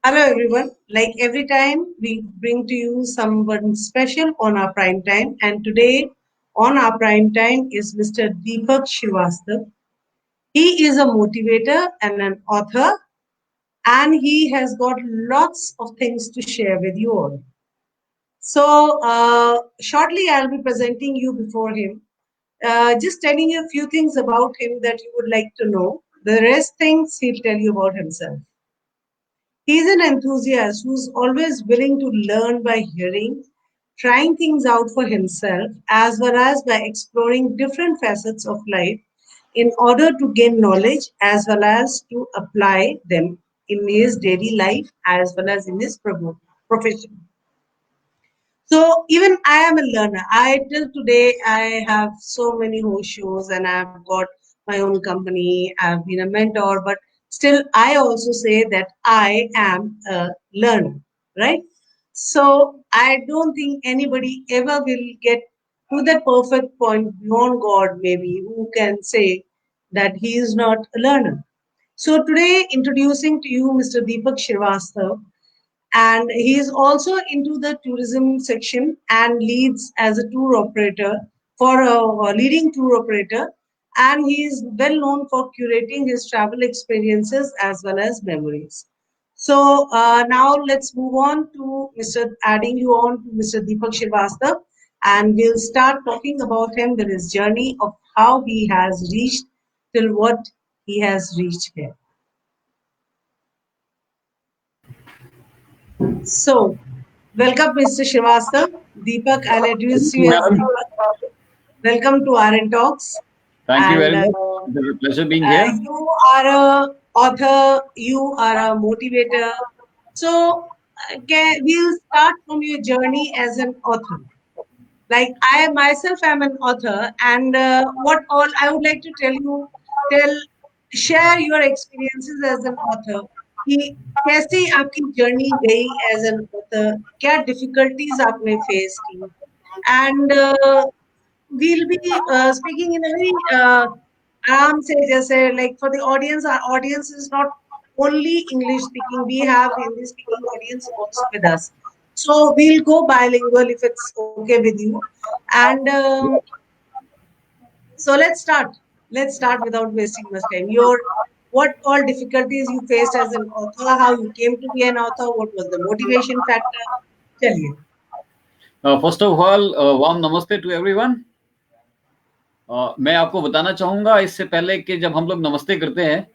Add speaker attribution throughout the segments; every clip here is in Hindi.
Speaker 1: Hello everyone. Like every time, we bring to you someone special on our prime time, and today on our prime time is Mr. Deepak Srivastav. He is a motivator and an author, and he has got lots of things to share with you all. So, shortly I'll be presenting you before him, just telling you a few things about him that you would like to know. The rest things he'll tell you about himself. He's an enthusiast who's always willing to learn by hearing, trying things out for himself, as well as by exploring different facets of life in order to gain knowledge as well as to apply them in his daily life as well as in his profession. So even I am a learner. I till today I have so many host shows and I've got my own company. I've been a mentor, but still I also say that I am a learner, right? So I don't think anybody ever will get to that perfect point beyond God, maybe, who can say that he is not a learner. So today, introducing to you Mr. Deepak Srivastav, and he is also into the tourism section and leads as a tour operator for a leading tour operator, and he is well known for curating his travel experiences as well as memories. So now let's move on to adding you on to Mr. Deepak Srivastav, and we'll start talking about him, with his journey of how he has reached till what he has reached here. So, welcome, Mr. Srivastav. Deepak, I'll
Speaker 2: Thank
Speaker 1: introduce
Speaker 2: you,
Speaker 1: you as
Speaker 2: madam.
Speaker 1: Deepak. Welcome to RN Talks.
Speaker 2: Thank you
Speaker 1: And
Speaker 2: very much. It is a pleasure being here.
Speaker 1: you are a author, you are a motivator. So, we'll start from your journey as an author. Like I myself am an author, and what all I would like to tell, share your experiences as an author कि कैसे आपकी जर्नी गई एज एन ऑथर, क्या डिफिकल्टीज आपने फेस की, and we'll be speaking in a very आराम से, जैसे like for the audience, our audience is not only English speaking, we have Hindi speaking audience also with us. So we'll go bilingual if it's okay with you. And so let's start. Let's start without wasting much time. What all difficulties you faced as an author, how you came to be an author, what was the motivation factor? Tell you.
Speaker 2: First of all, warm namaste to everyone. मैं आपको बताना चाहूंगा इससे पहले कि जब हम लोग नमस्ते करते हैं,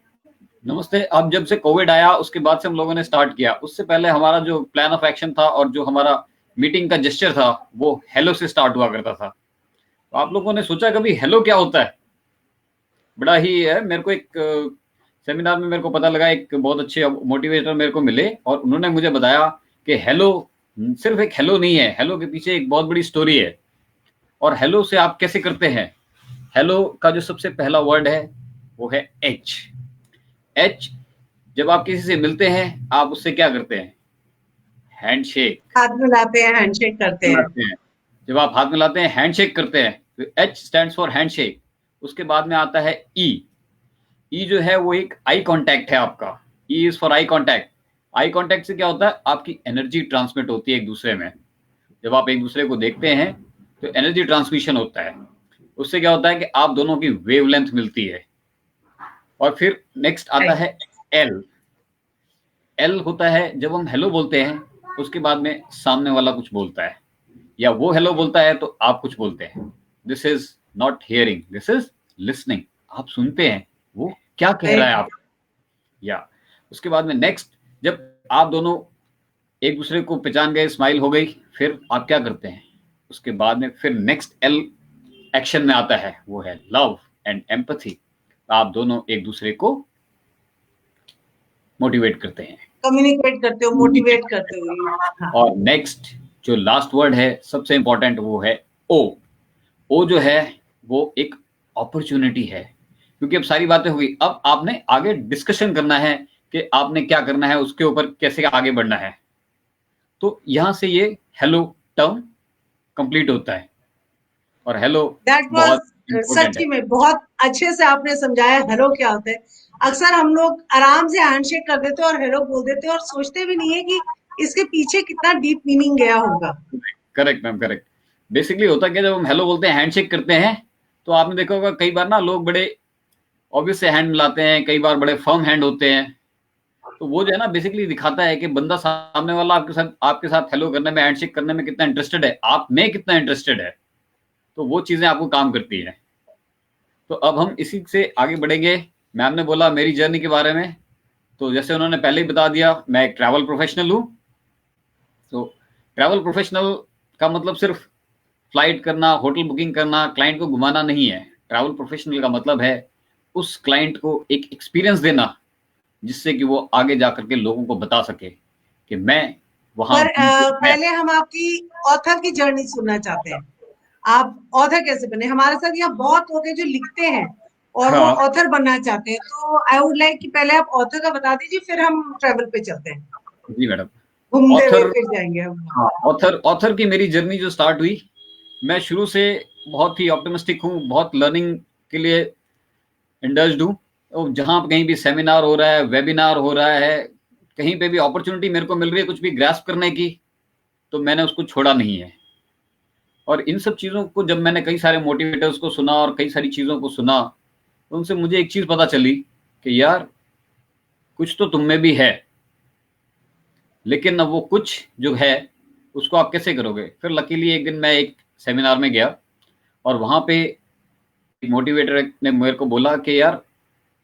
Speaker 2: नमस्ते अब जब से कोविड आया उसके बाद से हम लोगों ने स्टार्ट किया। उससे पहले हमारा जो प्लान ऑफ एक्शन था और जो हमारा मीटिंग का जेस्चर था वो हेलो से स्टार्ट हुआ करता था। तो आप लोगों ने सोचा कभी हेलो क्या होता है? बड़ा ही है। मेरे को एक सेमिनार में मेरे को पता लगा, एक बहुत अच्छे मोटिवेटर मेरे को मिले और उन्होंने मुझे बताया कि हेलो सिर्फ एक हेलो नहीं है, हेलो के पीछे एक बहुत बड़ी स्टोरी है। और हेलो से आप कैसे करते हैं? हेलो का जो सबसे पहला वर्ड है वो है एच। एच, जब आप किसी से मिलते हैं आप उससे क्या करते हैं? हैंडशेक।
Speaker 1: हाथ मिलाते हैं, हैंडशेक करते हैं।
Speaker 2: जब आप हाथ मिलाते हैं हैंडशेक करते हैं, तो एच स्टैंड्स फॉर हैंडशेक। उसके बाद में आता है ई। ई जो है वो एक आई कांटेक्ट है आपका। E is for eye contact. Eye contact से क्या होता है? आपकी एनर्जी ट्रांसमिट होती है एक दूसरे में। जब आप एक दूसरे को देखते हैं तो एनर्जी ट्रांसमिशन होता है। उससे क्या होता है कि आप दोनों की वेवलेंथ मिलती है। और फिर नेक्स्ट आता है एल। एल होता है जब हम हेलो बोलते हैं उसके बाद में सामने वाला कुछ बोलता है, या वो हेलो बोलता है तो आप कुछ बोलते हैं। This is not hearing, this is listening. आप सुनते हैं वो क्या कह रहा है आप। या उसके बाद में नेक्स्ट, जब आप दोनों एक दूसरे को पहचान गए, स्माइल हो गई, फिर आप क्या करते हैं? उसके बाद में फिर नेक्स्ट एल एक्शन में आता है, वो है लव एंड एम्पैथी। आप दोनों एक दूसरे को मोटिवेट करते हैं,
Speaker 1: कम्युनिकेट करते हो, मोटिवेट करते हो। हाँ।
Speaker 2: और नेक्स्ट जो लास्ट वर्ड है सबसे इंपॉर्टेंट वो है ओ। ओ जो है वो एक अपॉर्चुनिटी है, क्योंकि अब सारी बातें हुई, अब आपने आगे डिस्कशन करना है कि आपने क्या करना है, उसके ऊपर कैसे आगे बढ़ना है। तो यहां से ये हेलो टर्म कंप्लीट होता है। और हेलो
Speaker 1: दैट
Speaker 2: बहुत
Speaker 1: वाज
Speaker 2: इंपॉर्टेंट है।
Speaker 1: सच्ची में बहुत अच्छे से आपने समझाया हेलो क्या होता है। अक्सर हम लोग आराम से हैंडशेक कर देते हैं और हेलो बोल देते हैं और सोचते भी नहीं है कि इसके पीछे कितना डीप मीनिंग गया होगा।
Speaker 2: Correct ma'am, correct. बेसिकली होता क्या, जब हम हेलो बोलते हैं, हैंडशेक करते हैं, तो आपने देखा होगा कई बार ना लोग बड़े ऑब्वियस से हैंड मिलाते हैं, कई बार बड़े फर्म हैंड होते हैं। तो वो जो है ना बेसिकली दिखाता है कि बंदा सामने वाला आपके साथ हेलो करने में, हैंडशेक करने में कितना इंटरेस्टेड है, आप में कितना इंटरेस्टेड है। तो वो चीजें आपको काम करती है। तो अब हम इसी से आगे बढ़ेंगे। मैम ने बोला मेरी जर्नी के बारे में, तो जैसे उन्होंने पहले ही बता दिया, मैं एक ट्रैवल प्रोफेशनल हूँ। तो ट्रैवल प्रोफेशनल का मतलब सिर्फ फ्लाइट करना, होटल बुकिंग करना, क्लाइंट को घुमाना नहीं है। ट्रैवल प्रोफेशनल का मतलब है उस क्लाइंट को एक एक्सपीरियंस देना, जिससे कि वो आगे जाकर के लोगों को बता सके कि मैं वहां
Speaker 1: पर
Speaker 2: हूं तो मैं।
Speaker 1: पहले हम आपकी ऑथर की जर्नी सुनना चाहते हैं। आप ऑथर कैसे बने? हमारे साथ यहाँ बहुत लोग हैं जो लिखते हैं और वो
Speaker 2: हाँ
Speaker 1: ऑथर बनना चाहते हैं, तो आई वुड लाइक कि पहले आप ऑथर का बता दीजिए, फिर हम ट्रेवल पे चलते हैं।
Speaker 2: जी मैडम।
Speaker 1: घूमते हुए
Speaker 2: ऑथर,
Speaker 1: फिर जाएंगे हम।
Speaker 2: हाँ, ऑथर ऑथर की मेरी जर्नी जो स्टार्ट हुई, मैं शुरू से बहुत ही ऑप्टिमिस्टिक हूँ, बहुत लर्निंग के लिए इंडल्ज्ड हूँ। तो जहाँ पे कहीं भी सेमिनार हो रहा है, वेबिनार हो रहा है, कहीं पे भी अपॉर्चुनिटी मेरे को मिल रही है कुछ भी ग्रास्प करने की, तो मैंने उसको छोड़ा नहीं है। और इन सब चीज़ों को जब मैंने कई सारे मोटिवेटर्स को सुना और कई सारी चीज़ों को सुना, तो उनसे मुझे एक चीज़ पता चली कि यार कुछ तो तुम में भी है, लेकिन अब वो कुछ जो है उसको आप कैसे करोगे। फिर लकीली एक दिन मैं एक सेमिनार में गया, और वहाँ पे मोटिवेटर ने मेरे को बोला कि यार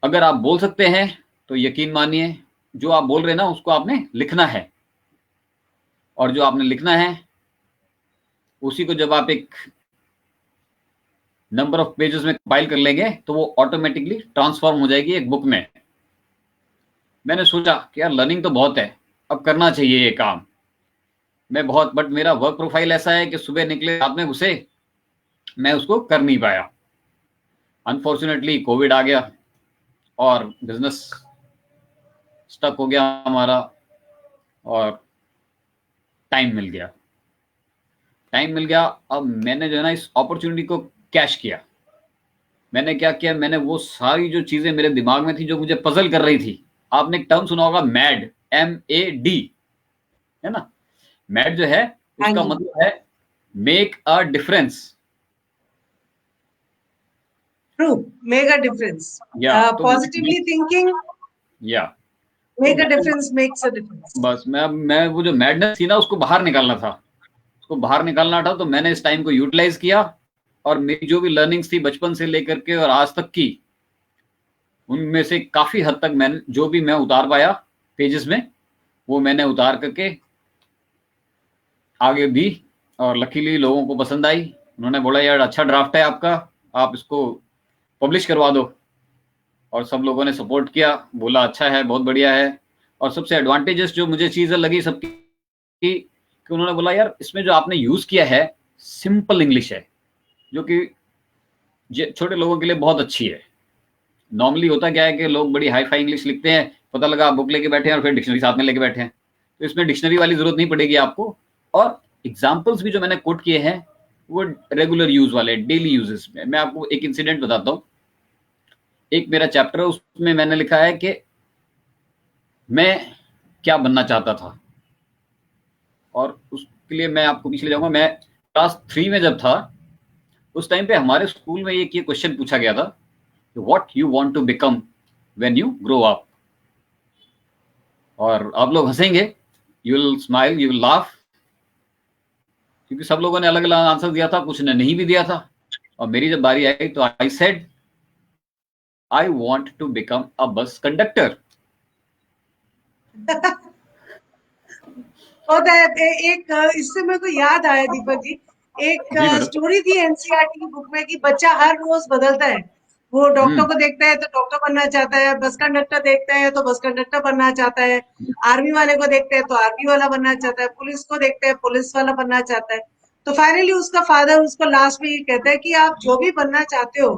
Speaker 2: अगर आप बोल सकते हैं तो यकीन मानिए, जो आप बोल रहे हैं ना उसको आपने लिखना है, और जो आपने लिखना है उसी को जब आप एक नंबर ऑफ पेजेस में कंपाइल कर लेंगे तो वो ऑटोमेटिकली ट्रांसफॉर्म हो जाएगी एक बुक में। मैंने सोचा कि यार लर्निंग तो बहुत है, अब करना चाहिए ये काम। मैं बहुत, बट मेरा वर्क प्रोफाइल ऐसा है कि सुबह निकले रात में घुसे, मैं उसको कर नहीं पाया। अनफॉर्चुनेटली कोविड आ गया और बिजनेस स्टक हो गया हमारा, और टाइम मिल गया। टाइम मिल गया। अब मैंने जो है ना इस अपॉर्चुनिटी को कैश किया। मैंने क्या किया, मैंने वो सारी जो चीजें मेरे दिमाग में थी जो मुझे पजल कर रही थी, आपने एक टर्म सुना होगा मैड, MAD, है ना। मैड जो है
Speaker 1: हाँ
Speaker 2: उसका
Speaker 1: जी।
Speaker 2: मतलब है make a difference.
Speaker 1: True. Make a difference.
Speaker 2: या तो
Speaker 1: पॉजिटिवली थिंकिंग।
Speaker 2: या तो
Speaker 1: मेक अ
Speaker 2: मैं,
Speaker 1: डिफरेंस मेक्स अ डिफरेंस।
Speaker 2: बस मैं वो जो मैडनेस थी ना उसको बाहर निकालना था, उसको बाहर निकालना था। तो मैंने इस टाइम को यूटिलाइज किया, और मेरी जो भी लर्निंग्स थी बचपन से लेकर के और आज तक की, उनमें से काफी हद तक मैंने जो भी मैं उतार पाया पेजेस में, वो मैंने उतार करके आगे दी। और लकीली लोगों को पसंद आई। उन्होंने बोला यार अच्छा ड्राफ्ट है आपका, आप इसको पब्लिश करवा दो। और सब लोगों ने सपोर्ट किया, बोला अच्छा है, बहुत बढ़िया है। और सबसे एडवांटेजेस जो मुझे चीज़ें लगी सबकी, कि उन्होंने बोला यार इसमें जो आपने यूज़ किया है सिंपल इंग्लिश है, जो कि छोटे लोगों के लिए बहुत अच्छी है। नॉर्मली होता क्या है कि लोग बड़ी हाई फाई इंग्लिश लिखते हैं, पता लगा आप बुक लेके बैठे हैं और फिर डिक्शनरी साथ में लेके बैठे हैं। तो इसमें डिक्शनरी वाली जरूरत नहीं पड़ेगी आपको। और एग्जाम्पल्स भी जो मैंने कोट किए हैं वो रेगुलर यूज वाले, डेली यूजेस में। मैं आपको एक इंसिडेंट बताता हूँ। एक मेरा चैप्टर है, उसमें मैंने लिखा है कि मैं क्या बनना चाहता था। और उसके लिए मैं आपको पीछे ले जाऊंगा। मैं क्लास 3 में जब था, उस टाइम पे हमारे स्कूल में एक ये क्वेश्चन पूछा गया था, what you want to become when you grow up. और आप लोग हंसेंगे, you will smile, you will laugh, क्योंकि सब लोगों ने अलग अलग आंसर दिया था, कुछ ने नहीं भी दिया था। और मेरी जब बारी आई तो I said I want to become a bus conductor.
Speaker 1: और एक इससे मेरे को याद आया दीपक जी, एक
Speaker 2: जी मैडम।
Speaker 1: स्टोरी थी एनसीईआरटी की बुक में कि बच्चा हर रोज बदलता है। वो डॉक्टर
Speaker 2: हम्म।
Speaker 1: को देखता है तो डॉक्टर बनना चाहता है, बस कंडक्टर देखता है तो बस कंडक्टर बनना चाहता है, आर्मी वाले को देखता है तो आर्मी वाला बनना चाहता है, पुलिस को देखता है पुलिस वाला बनना चाहता है। तो फाइनली उसका फादर उसको लास्ट में ये कहता है कि आप जो भी बनना चाहते हो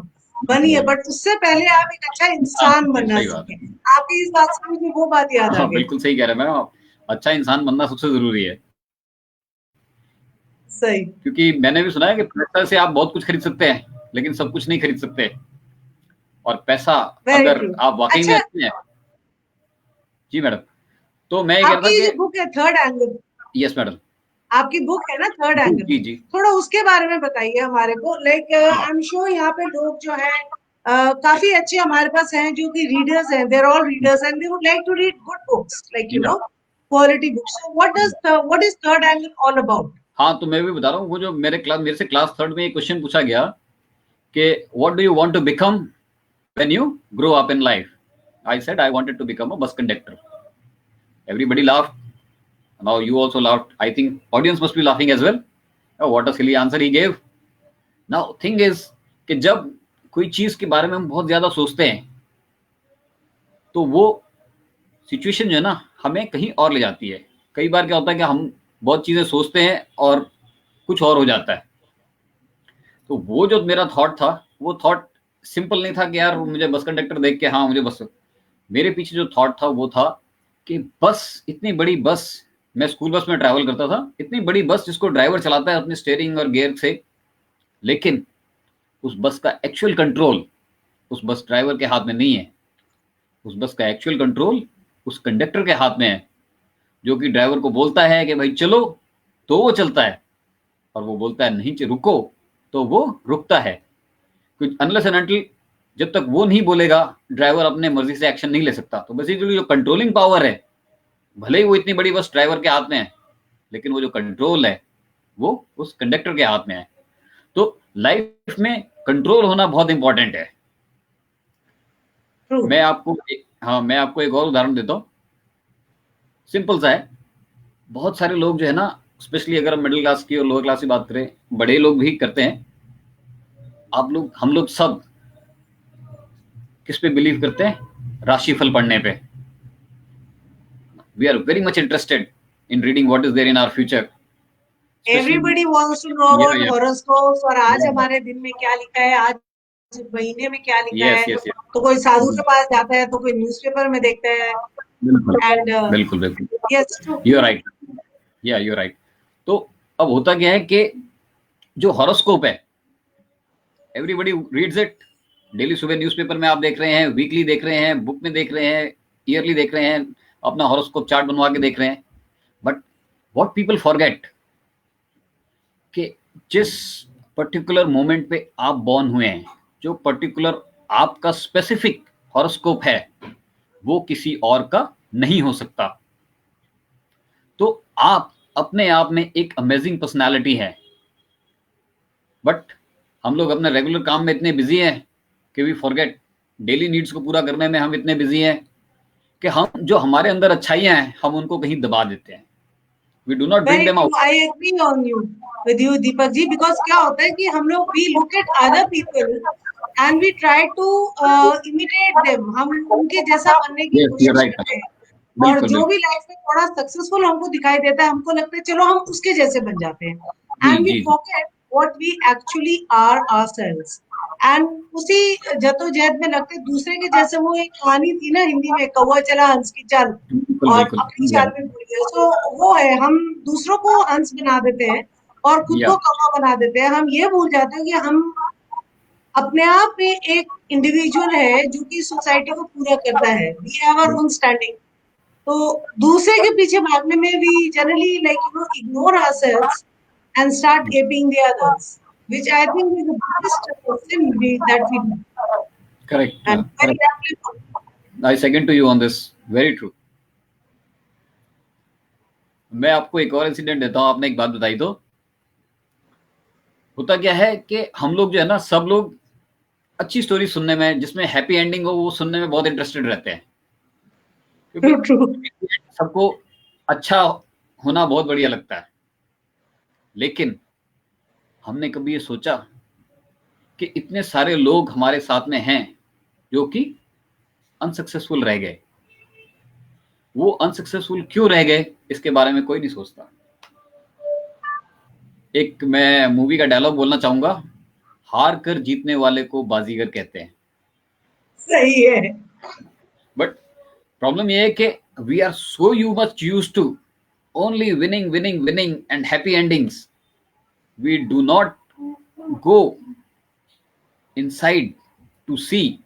Speaker 1: बनिए, बट उससे पहले आप एक अच्छा
Speaker 2: हाँ
Speaker 1: इंसान
Speaker 2: जी,
Speaker 1: बनना
Speaker 2: सही बात
Speaker 1: सीखें।
Speaker 2: है।
Speaker 1: आपकी इस बात से मुझे वो बात याद आ
Speaker 2: हाँ
Speaker 1: गई।
Speaker 2: बिल्कुल सही कह रहे हैं मैडम। अच्छा इंसान बनना सबसे जरूरी है।
Speaker 1: सही।
Speaker 2: क्योंकि मैंने भी सुना है कि पैसा से आप बहुत कुछ खरीद सकते हैं, लेकिन सब कुछ नहीं खरीद सकते। और पैसा
Speaker 1: वेरी
Speaker 2: अगर
Speaker 1: ट्रू।
Speaker 2: आप वाकई में
Speaker 1: अच्छा,
Speaker 2: अच्छे हैं। जी मैडम, तो मैं ये कह रहा
Speaker 1: आपकी
Speaker 2: था
Speaker 1: ये जो
Speaker 2: कि
Speaker 1: बुक है थर्ड एंगल,
Speaker 2: यस मैडम।
Speaker 1: आपकी बुक है ना थर्ड
Speaker 2: जी
Speaker 1: एंगल,
Speaker 2: जी जी
Speaker 1: थोड़ा उसके बारे में बताइए हमारे को। लाइक
Speaker 2: हाँ
Speaker 1: आई एम श्योर यहाँ पे लोग जो है काफी अच्छे हमारे पास हैं जो कि रीडर्स हैं, there all readers and they would like to read good books, like
Speaker 2: जी हाँ
Speaker 1: quality books. So what is third angle all about?
Speaker 2: हाँ, तो मैं भी बता रहा हूँ, वो जो मेरे से क्लास थर्ड में एक क्वेश्चन पूछा गया कि what do you want to become when you grow up in life. I said I wanted to become a bus conductor. Everybody laughed, now you also laughed, I think audience must be laughing as well. What a silly answer he gave. Now thing is कि जब कोई चीज के बारे में हम बहुत ज्यादा सोचते हैं तो वो सिचुएशन जो है ना हमें कहीं और ले जाती है। कई बार क्या होता है कि हम बहुत चीजें सोचते हैं और कुछ और हो जाता है। तो वो जो मेरा थॉट था, वो थॉट सिंपल नहीं था कि यार मुझे बस कंडक्टर देख के हाँ मुझे बस। मेरे पीछे जो थॉट था वो था कि बस, इतनी बड़ी बस, मैं स्कूल बस में ट्रैवल करता था, इतनी बड़ी बस जिसको ड्राइवर चलाता है अपने स्टीयरिंग और गियर से, लेकिन उस बस का एक्चुअल कंट्रोल उस बस ड्राइवर के हाथ में नहीं है। उस बस का एक्चुअल कंट्रोल उस कंडक्टर के हाथ में है, जो कि ड्राइवर को बोलता है कि भाई चलो तो वो चलता है, और वो बोलता है नहीं रुको तो वो रुकता है। अनलेस एंड अनटिल जब तक वो नहीं बोलेगा ड्राइवर अपने मर्जी से एक्शन नहीं ले सकता। तो बेसिकली जो कंट्रोलिंग पावर है, भले ही वो इतनी बड़ी बस ड्राइवर के हाथ में है, लेकिन वो जो कंट्रोल है वो उस कंडक्टर के हाथ में है। तो लाइफ में कंट्रोल होना बहुत इंपॉर्टेंट है।
Speaker 1: ट्रू।
Speaker 2: मैं आपको एक और उदाहरण देता हूँ, सिंपल सा है। बहुत सारे लोग जो है ना, स्पेशली अगर हम मिडिल क्लास की और लोअर क्लास की बात करें, बड़े लोग भी करते हैं। आप लोग, हम लोग सब किस पे बिलीव करते हैं? राशिफल पढ़ने पे। We are very much interested in reading what is there in our future, specially.
Speaker 1: Everybody wants to know
Speaker 2: या
Speaker 1: अबाउट
Speaker 2: या
Speaker 1: हॉरोस्कोप्स, और आज हमारे दिन में क्या लिखा है, आज महीने में क्या लिखा
Speaker 2: यस
Speaker 1: है।
Speaker 2: यस यस,
Speaker 1: तो कोई साधु के पास जाता है, तो कोई न्यूज़पेपर में देखता है।
Speaker 2: बिल्कुल
Speaker 1: एंड
Speaker 2: बिल्कुल बिल्कुल,
Speaker 1: yes true.
Speaker 2: You are right, yeah you are right. तो अब होता क्या है कि जो हॉरोस्कोप है, एवरीबडी रीड्स इट। डेली सुबह न्यूज़पेपर में आप देख रहे हैं, वीकली देख रहे हैं, बुक में देख रहे हैं, ईयरली देख रहे हैं, अपना हॉरोस्कोप चार्ट बनवा के देख रहे हैं। बट व्हाट पीपल फॉरगेट कि जिस पर्टिकुलर मोमेंट पे आप बॉर्न हुए हैं, जो पर्टिकुलर आपका स्पेसिफिक हॉरोस्कोप है, वो किसी और का नहीं हो सकता। तो आप अपने आप में एक अमेजिंग पर्सनालिटी है। बट हम लोग अपने रेगुलर काम में इतने बिजी हैं कि वी फॉरगेट, डेली नीड्स को पूरा करने में हम इतने बिजी हैं कि हम जो हमारे अंदर अच्छाइयां हैं हम उनको कहीं दबा देते हैं। We do not bring
Speaker 1: very
Speaker 2: them
Speaker 1: true,
Speaker 2: out.
Speaker 1: I agree on you, with you Deepak ji. Because क्या होता है कि हम लोग we look at other people and we try to imitate them, हम उनके जैसा बनने की
Speaker 2: यस यू
Speaker 1: कोशिश
Speaker 2: राइट,
Speaker 1: करते हैं। और
Speaker 2: बिल्कुल
Speaker 1: जो
Speaker 2: बिल्कुल।
Speaker 1: भी लाइफ में थोड़ा सक्सेसफुल हमको दिखाई देता है, हमको लगता है चलो हम उसके जैसे बन जाते हैं,
Speaker 2: जी
Speaker 1: एंड वी
Speaker 2: जी जी,
Speaker 1: forget what we actually are ourselves. And उसी जद्दोजहद में लगते दूसरे के जैसे। वो एक कहानी थी ना हिंदी में, कौवा चला हंस की चाल,
Speaker 2: बिल्कुल
Speaker 1: और
Speaker 2: बिल्कुल,
Speaker 1: अपनी चाल में भूल गए। सो वो है, हम दूसरों को हंस बना देते हैं और खुद
Speaker 2: या
Speaker 1: को कौवा बना देते हैं। हम ये भूल जाते हैं कि हम अपने आप में एक इंडिविजुअल है जो कि सोसाइटी को पूरा करता है। We have our own standing. तो दूसरे के पीछे भागने में we generally ignore ourselves and start aping the others, which I think is the biggest sin that we do,
Speaker 2: correct
Speaker 1: and very
Speaker 2: correct,
Speaker 1: applicable.
Speaker 2: I second to you on this, very true. मैं आपको एक और इंसिडेंट देता हूँ, आपने एक बात बताई तो। होता क्या है कि हम लोग जो है ना, सब लोग अच्छी स्टोरी सुनने में, जिसमें हैप्पी एंडिंग हो, वो सुनने में बहुत इंटरेस्टेड रहते हैं, क्योंकि
Speaker 1: True, true.
Speaker 2: सबको अच्छा होना बहुत बढ़िया लगता है। लेकिन हमने कभी ये सोचा कि इतने सारे लोग हमारे साथ में हैं जो कि अनसक्सेसफुल रह गए। वो अनसक्सेसफुल क्यों रह गए, इसके बारे में कोई नहीं सोचता। एक मैं मूवी का डायलॉग बोलना चाहूंगा, हार कर जीतने वाले को बाजीगर कहते हैं।
Speaker 1: सही है।
Speaker 2: बट प्रॉब्लम ये है कि we are so you much use to only winning winning winning and happy endings. We do not go inside to see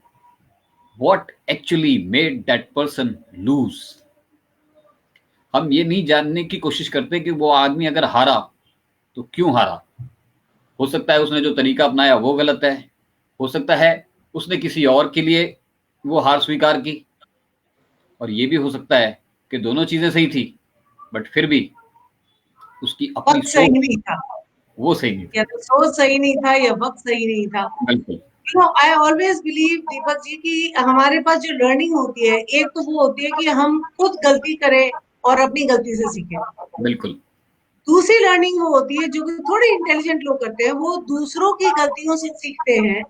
Speaker 2: what actually made that person lose. हम ये नहीं जानने की कोशिश करते कि वो आदमी अगर हारा तो क्यों हारा. हो सकता है उसने जो तरीका अपनाया वो गलत है, हो सकता है उसने किसी और के लिए वो हार स्वीकार की, और ये भी हो सकता है कि दोनों चीजें सही थी बट फिर भी उसकी अपनी
Speaker 1: वक्त सही
Speaker 2: सोच
Speaker 1: नहीं था,
Speaker 2: वो सही नहीं थी.
Speaker 1: या तो सोच सही नहीं था या वक्त सही नहीं था.
Speaker 2: बिल्कुल.
Speaker 1: You know, I always believe Deepak ji कि हमारे पास जो लर्निंग होती है, एक तो वो होती है कि हम खुद गलती करें और अपनी गलती से सीखें.
Speaker 2: बिल्कुल.
Speaker 1: दूसरी लर्निंग वो होती है जो कि थोड़े इंटेलिजेंट लोग करते हैं, वो दूसरों की गलतियों से सीखते हैं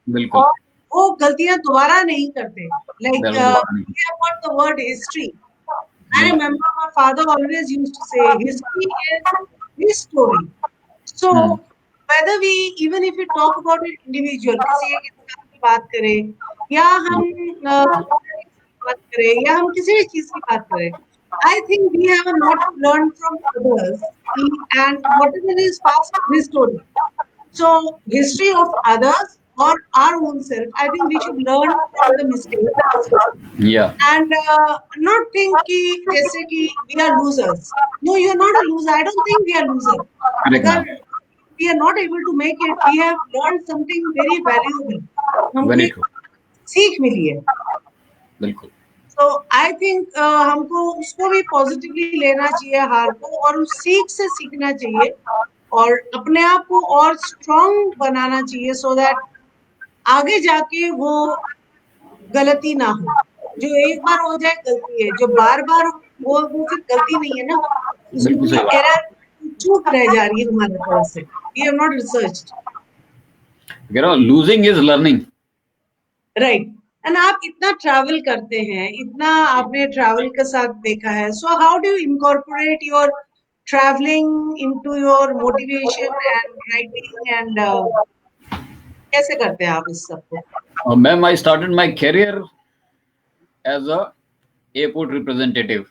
Speaker 2: बिल्कुल.
Speaker 1: और वो गलतियां दोबारा नहीं करते. लाइक
Speaker 2: जरूर दोबारा नहीं.
Speaker 1: The word history. I
Speaker 2: जी.
Speaker 1: remember my father always used to say, history is his story. So, whether we, even if we talk about an individual, किसी एक इंसान की बात करें, या हम बात करें, या हम किसी भी चीज की बात करें, I think we have a lot to learn from others, and whatever is past is his story. So, history of others or our own self, I think we should learn from the mistakes
Speaker 2: या.
Speaker 1: and not think कि जैसे कि we are losers. No, you are not a loser. I don't think we are loser.
Speaker 2: Correct
Speaker 1: अगर
Speaker 2: ma'am.
Speaker 1: we are not able to make it, we have learned something very valuable. हमको
Speaker 2: वेरी
Speaker 1: एक
Speaker 2: ट्रू.
Speaker 1: सीख मिली है.
Speaker 2: बिल्कुल.
Speaker 1: So I think हमको उसको भी पॉजिटिवली लेना चाहिए, हार को, और उस सीख से सीखना चाहिए और अपने आप को और स्ट्रॉन्ग बनाना चाहिए, सो दैट आगे जाके वो गलती ना हो. जो एक बार हो जाए गलती है, जो बार बार वो फिर गलती नहीं है ना, उसमें
Speaker 2: बिल्कुल
Speaker 1: कोई
Speaker 2: सही बात.
Speaker 1: एरर, चूक रह जा रही है हमारे तरफ से. We have not researched.
Speaker 2: Losing is learning.
Speaker 1: Right. And आप इतना ट्रैवल करते हैं, इतना आपने ट्रैवल के साथ देखा है, so how do you incorporate your travelling into your motivation and writing and कैसे करते हैं आप इस सबको?
Speaker 2: Ma'am, I started my career as a airport representative.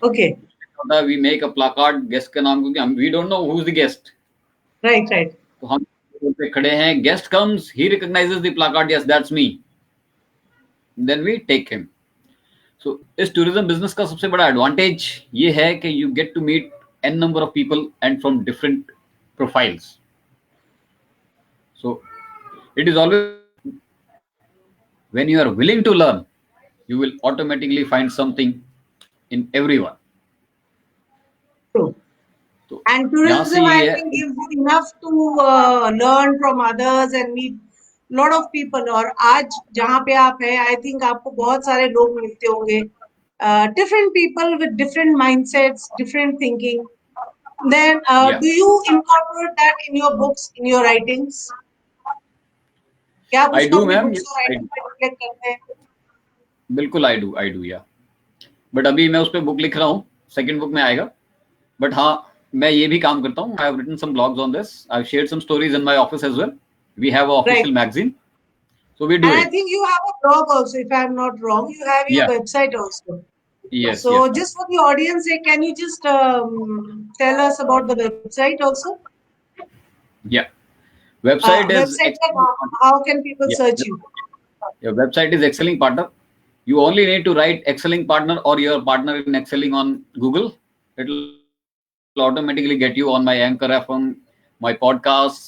Speaker 1: Okay.
Speaker 2: We make a placard guest के नाम, क्योंकि हम we don't know who is the guest.
Speaker 1: Right right.
Speaker 2: तो हम एयरपोर्ट पे खड़े हैं, guest comes, he recognises the placard, yes that's me, then we take him. सो इस टूरिज्म बिजनेस का सबसे बड़ा एडवांटेज ये है कि you get to meet an number of people and from different profiles. So it is always, when you are willing to learn, you will automatically find something in everyone.
Speaker 1: True.
Speaker 2: तो
Speaker 1: And
Speaker 2: यहाँ से
Speaker 1: tourism, I
Speaker 2: ये है.
Speaker 1: think, gives you enough to learn from others and meet lot of people. और आज जहाँ पे आप हैं, I think आपको बहुत सारे लोग मिलते होंगे, different people with different mindsets, different thinking. Then,
Speaker 2: Yeah.
Speaker 1: do you incorporate that in your books, in your writings? क्या आप
Speaker 2: I
Speaker 1: उसको
Speaker 2: do,
Speaker 1: अपनी
Speaker 2: ma'am.
Speaker 1: books
Speaker 2: Yes,
Speaker 1: और
Speaker 2: I
Speaker 1: writing
Speaker 2: do.
Speaker 1: में reflect करते हैं?
Speaker 2: बिल्कुल I do, या. बट अभी मैं उस पर बुक लिख रहा हूँ, सेकंड बुक में आएगा. बट हाँ, मैं ये भी काम करता हूँ. I have written some blogs on this. I have shared some stories in my office as well. We have a official
Speaker 1: Right.
Speaker 2: Magazine, so we do
Speaker 1: And I
Speaker 2: it.
Speaker 1: think you have a blog also, if I'm not wrong. You have your
Speaker 2: Yeah.
Speaker 1: website also.
Speaker 2: Yes,
Speaker 1: So
Speaker 2: yes, ma'am.
Speaker 1: just for the audience, can you just tell us about the website also?
Speaker 2: Yeah. Website is
Speaker 1: Website ka naam, how can people
Speaker 2: Yeah.
Speaker 1: search you?
Speaker 2: Your website is Excelling Partner. You only need to write Excelling Partner or your partner in Excelling on Google. It will automatically get you on my Anchor FM, my podcasts.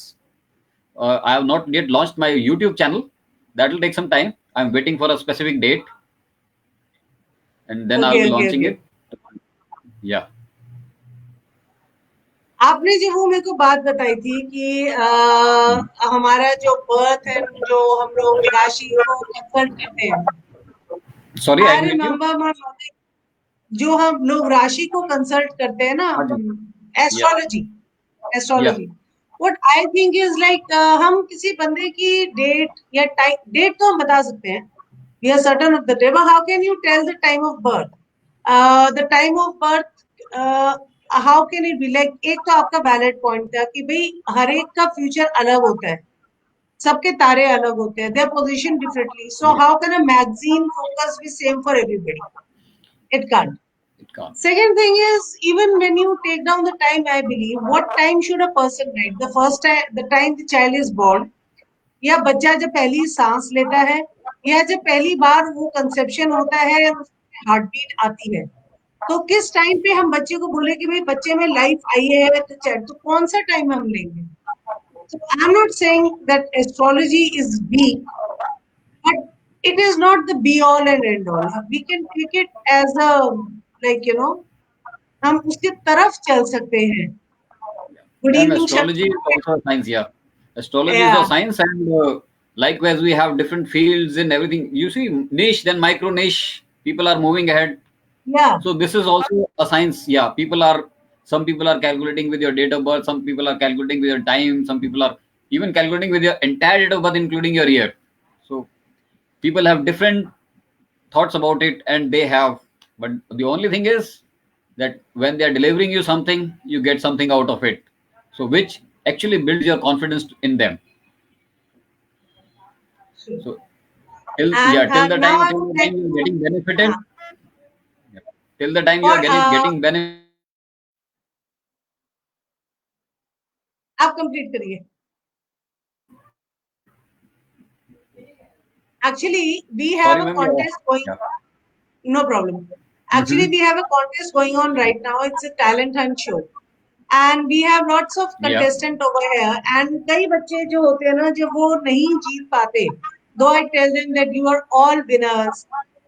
Speaker 2: I have not yet launched my YouTube channel. That will take some time. I'm waiting for a specific date, and then I'll
Speaker 1: Okay,
Speaker 2: be
Speaker 1: okay,
Speaker 2: launching
Speaker 1: okay.
Speaker 2: it. Yeah.
Speaker 1: आपने जो वो मेरे को बात बताई थी कि हमारा जो बर्थ है, जो हम लोग राशि को कंसल्ट करते हैं.
Speaker 2: Sorry, I
Speaker 1: I
Speaker 2: didn't get you.
Speaker 1: remember my mother, जो हम लोग राशि को कंसल्ट करते हैं ना,
Speaker 2: हाँ जी. Yeah.
Speaker 1: Astrology,
Speaker 2: Yeah.
Speaker 1: Astrology. What I think is like हम किसी बंदे की डेट या टाइम, डेट तो हम बता सकते हैं, we are certain of the day, but how can you tell the time of birth? The time of birth, how can it be like? एक तो आपका वैलिड पॉइंट था कि भाई हर एक का फ्यूचर अलग होता है, सबके तारे अलग होते हैं, their position differently. So how can a magazine focus be same for everybody? It can't.
Speaker 2: It can't.
Speaker 1: Second thing is, even when you take down the time, I believe, what time should a person write? The first time, the time the child is born, या बच्चा जब पहली सांस लेता है, या जब पहली बार वो कंसेप्शन होता है और हार्ट बीट आती है, तो किस टाइम पे हम बच्चे को बोले कि भाई बच्चे में लाइफ आई है तो चल, तो कौन सा टाइम हम लेंगे? So I'm not saying that astrology is weak, but it is not the be all and end all. We can take it as a, like, हम उसके तरफ चल सकते हैं. Good
Speaker 2: Ma'am,
Speaker 1: evening
Speaker 2: astrology is also a science, yeah. Astrology is a
Speaker 1: या
Speaker 2: science, and likewise, we have different fields in everything. You see, niche, then micro niche, people are moving ahead.
Speaker 1: या
Speaker 2: So, this is also a science, yeah. Some people are calculating with your date of birth, some people are calculating with your time, some people are even calculating with your entire date of birth, including your year. So, people have different thoughts about it, and but the only thing is that when they are delivering you something, you get something out of it, so which actually builds your confidence in them. So
Speaker 1: and
Speaker 2: till the
Speaker 1: now
Speaker 2: time
Speaker 1: I would like
Speaker 2: you're
Speaker 1: to,
Speaker 2: getting benefited,
Speaker 1: uh,
Speaker 2: till the time you
Speaker 1: for
Speaker 2: are getting benefit.
Speaker 1: आप कंप्लीट करिए. Actually, we have
Speaker 2: Sorry,
Speaker 1: a
Speaker 2: ma'am.
Speaker 1: contest going.
Speaker 2: Yeah.
Speaker 1: No problem. Actually,
Speaker 2: Mm-hmm.
Speaker 1: we have a contest going on right now. It's a talent hunt show. And we have lots of
Speaker 2: Yeah.
Speaker 1: contestant over here. And कई बच्चे जो होते हैं ना, जब वो नहीं जीत पाते, though I tell them that you are all winners.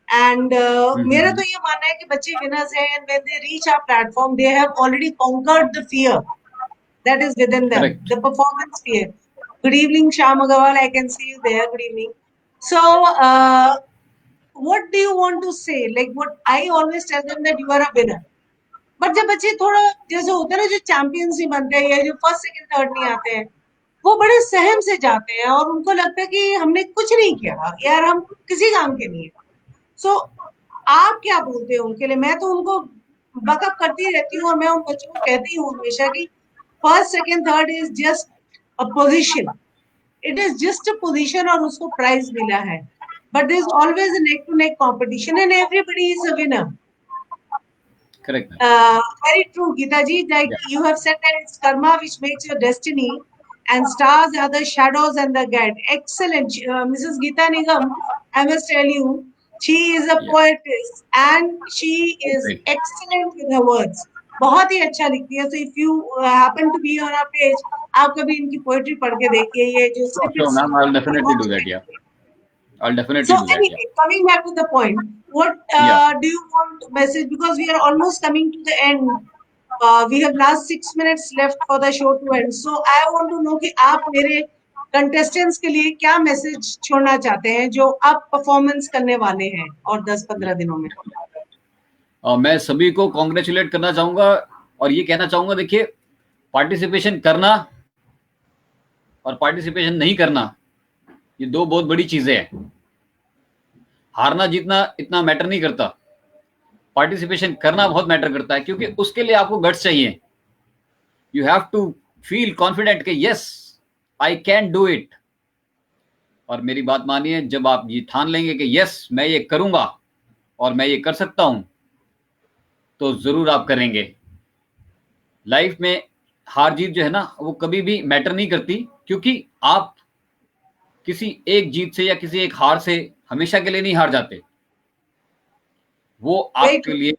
Speaker 1: And मेरा
Speaker 2: Mm-hmm.
Speaker 1: तो ये मानना है कि बच्चे winners हैं, and when they reach our platform, they have already conquered the fear that is within them,
Speaker 2: Correct.
Speaker 1: the performance fear. Good evening, Sham Agarwal. I can see you there. Good evening. So, what do you want to say? Like, what I always tell them that you are a winner. But जब बच्चे थोड़ा जैसे होता है ना, जो चैंपियंस नहीं बनते हैं या जो फर्स्ट सेकंड थर्ड नहीं आते हैं, वो बड़े सहम से जाते हैं और उनको लगता है कि हमने कुछ नहीं किया यार, हम किसी काम के नहीं है. सो आप क्या बोलते हो उनके लिए? मैं तो उनको बकअप करती रहती हूँ और मैं उन बच्चों को कहती हूँ हमेशा कि first second third is just a position. It is just a position और उसको प्राइज मिला है. But there is always a neck to neck competition and everybody is a winner.
Speaker 2: Correct, ma'am.
Speaker 1: Very true, Geeta ji. Like
Speaker 2: Yeah.
Speaker 1: you have said that it's karma which makes your destiny, and stars are the shadows and the guide. Excellent, Mrs. Geeta Nigam. I must tell you, she is a
Speaker 2: Yeah.
Speaker 1: poetess and she is
Speaker 2: Right.
Speaker 1: excellent with her words. बहुत ही अच्छा लिखती है. So if you happen to be on our page, आप कभी इनकी पोएट्री पढ़ के देखिए. ये जो
Speaker 2: Sure,
Speaker 1: snippets
Speaker 2: ma'am. I'll definitely
Speaker 1: बहुत
Speaker 2: do that.
Speaker 1: अच्छे
Speaker 2: Yeah.
Speaker 1: लिखती है.
Speaker 2: I'll
Speaker 1: So
Speaker 2: definitely do that. Yeah.
Speaker 1: anyway, coming back to the point, what
Speaker 2: Yeah.
Speaker 1: do you want to message? Because we are almost coming to the end. We have last 6 minutes left for the show to end. So I want to know कि आप मेरे contestants के लिए क्या मैसेज छोड़ना चाहते हैं जो आप परफॉर्मेंस करने वाले हैं और 10-15 दिनों में.
Speaker 2: मैं सभी को कॉन्ग्रेचुलेट करना चाहूंगा और ये कहना चाहूंगा, देखिए, पार्टिसिपेशन करना और पार्टिसिपेशन नहीं करना, ये दो बहुत बड़ी चीजें हैं. हारना जीतना इतना मैटर नहीं करता, पार्टिसिपेशन करना बहुत मैटर करता है, क्योंकि उसके लिए आपको गट्स चाहिए. You have to feel confident कि yes, I can do it. और मेरी बात मानिए, जब आप ये ठान लेंगे कि यस मैं ये करूंगा और मैं ये कर सकता हूं, तो जरूर आप करेंगे. लाइफ में हार जीत जो है ना, वो कभी भी मैटर नहीं करती, क्योंकि आप किसी एक जीत से या किसी एक हार से हमेशा के लिए नहीं हार जाते. वो
Speaker 1: Very
Speaker 2: आपके
Speaker 1: true.
Speaker 2: लिए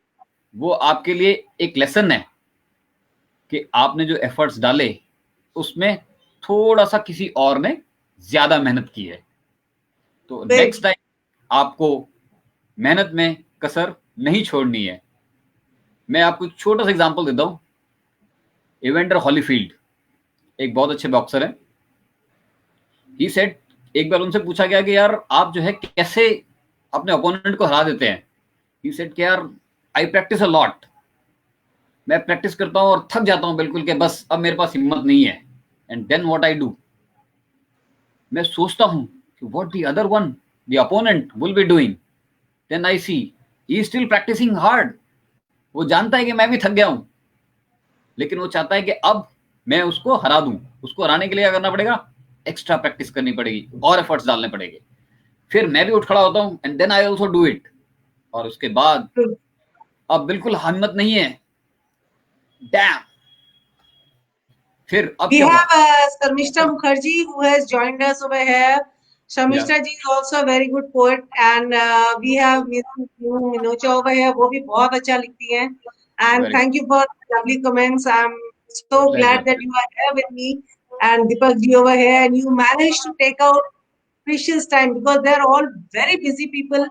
Speaker 2: वो आपके लिए एक लेसन है कि आपने जो एफर्ट्स डाले उसमें थोड़ा सा किसी और ने ज्यादा मेहनत की है. तो
Speaker 1: Very
Speaker 2: नेक्स्ट टाइम आपको मेहनत में कसर नहीं छोड़नी है. मैं आपको एक छोटा सा एग्जांपल देता हूं. इवेंडर हॉलीफील्ड एक बहुत अच्छे बॉक्सर हैं. ही सेड, एक बार उनसे पूछा गया कि यार आप जो है कैसे अपने ओपोनेंट को हरा देते हैं. ही सेड कि यार आई प्रैक्टिस अ लॉट. मैं प्रैक्टिस करता हूं और थक जाता हूं बिल्कुल कि बस अब मेरे पास हिम्मत नहीं है. And then what I do, मैं सोचता हूं कि what the other one, the opponent will be doing. Then I see he is still practising hard. वो जानता है कि मैं भी थक गया हूं, लेकिन वो चाहता है कि अब मैं उसको हरा दूं. उसको हराने के लिए क्या करना पड़ेगा? एक्स्ट्रा प्रैक्टिस करनी पड़ेगी और एफर्ट्स डालने पड़ेंगे. फिर मैं भी उठ खड़ा होता हूं and then I also do it. और उसके बाद
Speaker 1: true.
Speaker 2: अब बिल्कुल हिम्मत नहीं है. डैम, फिर अब
Speaker 1: We
Speaker 2: क्या हुआ?
Speaker 1: have Sarmishta Mukherjee who has joined us over here. Shamishta ji is also a very good poet, and we have Miss Minocha over here. वो भी बहुत अच्छा लिखती हैं. And
Speaker 2: Very
Speaker 1: thank you for the lovely comments. I'm so
Speaker 2: pleasure.
Speaker 1: glad that you are here with me and Deepak ji over here, and you managed to take out precious time because they're all very busy people.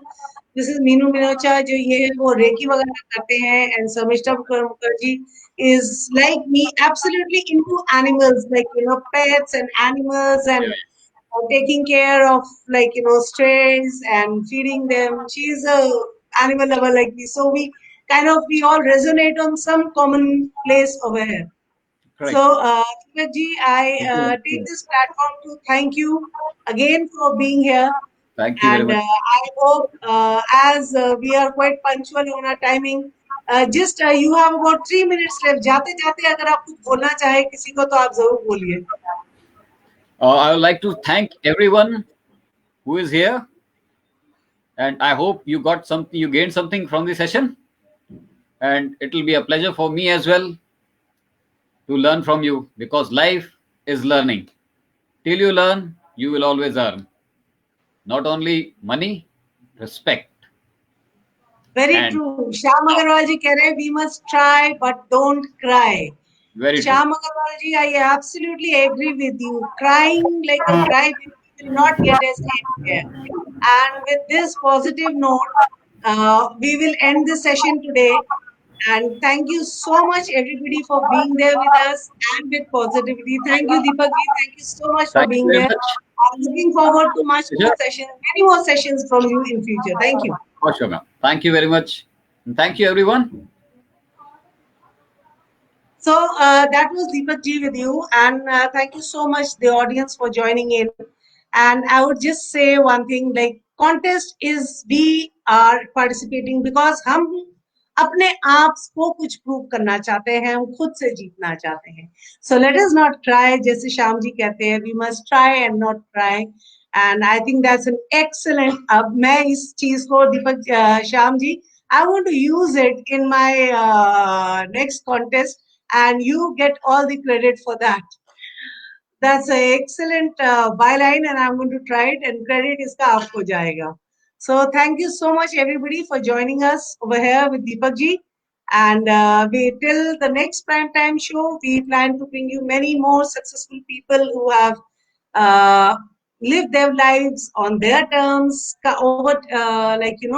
Speaker 1: This is Meenu Minocha, जो ये है वो रेकी वगैरह करते हैं, and Samishta Mukherjee is like me, absolutely into animals, like pets and animals and
Speaker 2: Yeah,
Speaker 1: taking care of like strays and feeding them. She's a animal lover like me, so we all resonate on some common place over here. So,
Speaker 2: correct.
Speaker 1: Deepak ji, I
Speaker 2: Thank you.
Speaker 1: take this platform to thank you again for being here.
Speaker 2: Thank you very
Speaker 1: And
Speaker 2: much.
Speaker 1: I hope, as we are quite punctual on our timing, just you have about 3 minutes left. जाते जाते अगर आप कुछ बोलना चाहे किसी को तो आप जरूर बोलिए.
Speaker 2: I would like to thank everyone who is here, and I hope you got something, you gained something from the session, and it will be a pleasure for me as well to learn from you because life is learning. Till you learn, you will always earn. Not only money, respect.
Speaker 1: Very
Speaker 2: And
Speaker 1: true. Shyam Agarwal ji कह रहे हैं, we must try but don't cry.
Speaker 2: very true.
Speaker 1: Shyam Agarwal ji, I absolutely agree with you. Crying like a crybaby will not get us anywhere. And with this positive note, we will end this session today. And thank you so much, everybody, for being there with us and with positivity. Thank you, Deepak ji. Thank you so much for
Speaker 2: Thank you
Speaker 1: being
Speaker 2: very
Speaker 1: there.
Speaker 2: much.
Speaker 1: I'm looking forward to much
Speaker 2: Pleasure.
Speaker 1: more sessions, many more sessions from you in future. Thank you.
Speaker 2: For sure, ma'am. Thank you very much. And thank you, everyone.
Speaker 1: So that was Deepak ji with you, and thank you so much, the audience, for joining in. And I would just say one thing: like contest is we are participating because हम अपने आप को कुछ प्रूव करना चाहते हैं, हम खुद से जीतना चाहते हैं. So let us not try, जैसे श्याम जी कहते हैं, we must try and not try. And I think that's an excellent. अब मैं इस चीज को दीपक Shyam ji, I want to use it in my next contest, and you get all the credit for that. That's an excellent byline, and I'm going to try it. And credit iska aapko jayega. So thank you so much, everybody, for joining us over here with Deepak ji. And we till the next prime time show, we plan to bring you many more successful people who have uh, lived their lives on their terms, overtaking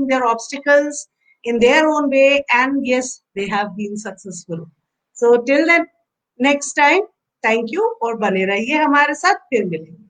Speaker 1: their obstacles in their own way, and yes, they have been successful. So till then, next time. Thank you और बने रहिए हमारे साथ फिर मिलेंगे.